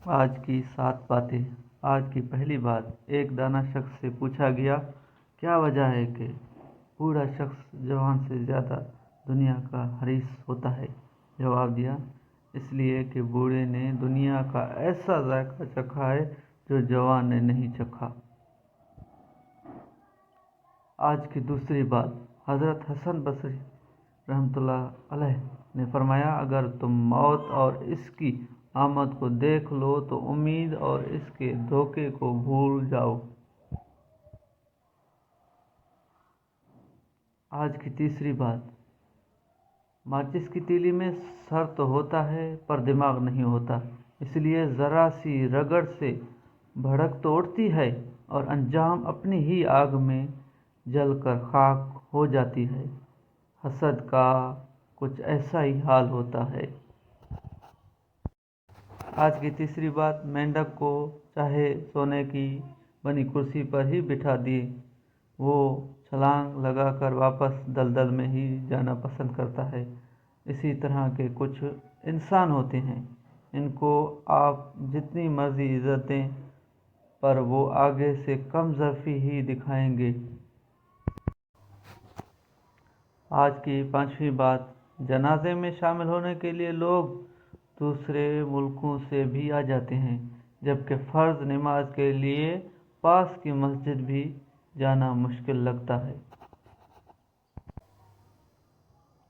آج کی 7 باتیں۔ آج کی پہلی بات، ایک دانا شخص سے پوچھا گیا، کیا وجہ ہے کہ بوڑھا شخص جوان سے زیادہ دنیا کا حریص ہوتا ہے؟ جواب دیا، اس لیے کہ بوڑھے نے دنیا کا ایسا ذائقہ چکھا ہے جو جوان نے نہیں چکھا۔ آج کی دوسری بات، حضرت حسن بصری رحمۃ اللہ علیہ نے فرمایا، اگر تم موت اور اس کی آمد کو دیکھ لو تو امید اور اس کے دھوکے کو بھول جاؤ۔ آج کی تیسری بات، ماچس کی تیلی میں سر تو ہوتا ہے پر دماغ نہیں ہوتا، اس لیے ذرا سی رگڑ سے بھڑک تو اٹھتی ہے اور انجام اپنی ہی آگ میں جل کر خاک ہو جاتی ہے۔ حسد کا کچھ ایسا ہی حال ہوتا ہے۔ آج کی تیسری بات، مینڈک کو چاہے سونے کی بنی کرسی پر ہی بٹھا دیے، وہ چھلانگ لگا کر واپس دلدل میں ہی جانا پسند کرتا ہے۔ اسی طرح کے کچھ انسان ہوتے ہیں، ان کو آپ جتنی مرضی عزت دیں پر وہ آگے سے کم ظرفی ہی دکھائیں گے۔ آج کی پانچویں بات، جنازے میں شامل ہونے کے لیے لوگ دوسرے ملکوں سے بھی آ جاتے ہیں، جبکہ فرض نماز کے لیے پاس کی مسجد بھی جانا مشکل لگتا ہے۔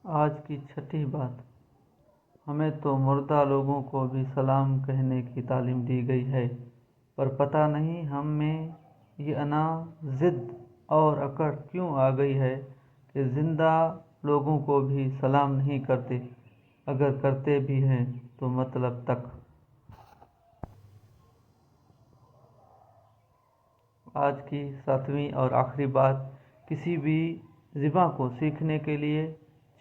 آج کی چھٹی بات، ہمیں تو مردہ لوگوں کو بھی سلام کہنے کی تعلیم دی گئی ہے، پر پتہ نہیں ہم میں یہ انا، ضد اور اکڑ کیوں آ گئی ہے کہ زندہ لوگوں کو بھی سلام نہیں کرتے، اگر کرتے بھی ہیں تو مطلب تک۔ آج کی ساتویں اور آخری بات، کسی بھی زبان کو سیکھنے کے لیے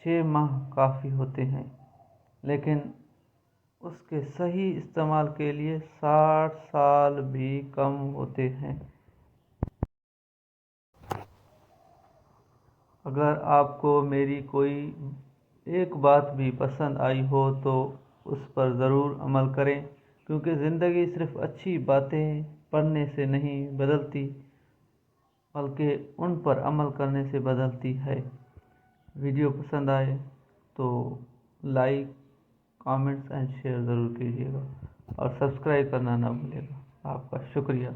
6 ماہ کافی ہوتے ہیں، لیکن اس کے صحیح استعمال کے لیے 60 سال بھی کم ہوتے ہیں۔ اگر آپ کو میری کوئی ایک بات بھی پسند آئی ہو تو اس پر ضرور عمل کریں، کیونکہ زندگی صرف اچھی باتیں پڑھنے سے نہیں بدلتی بلکہ ان پر عمل کرنے سے بدلتی ہے۔ ویڈیو پسند آئے تو لائک، کامنٹس اینڈ شیئر ضرور کیجیے گا اور سبسکرائب کرنا نہ بھولے گا۔ آپ کا شکریہ۔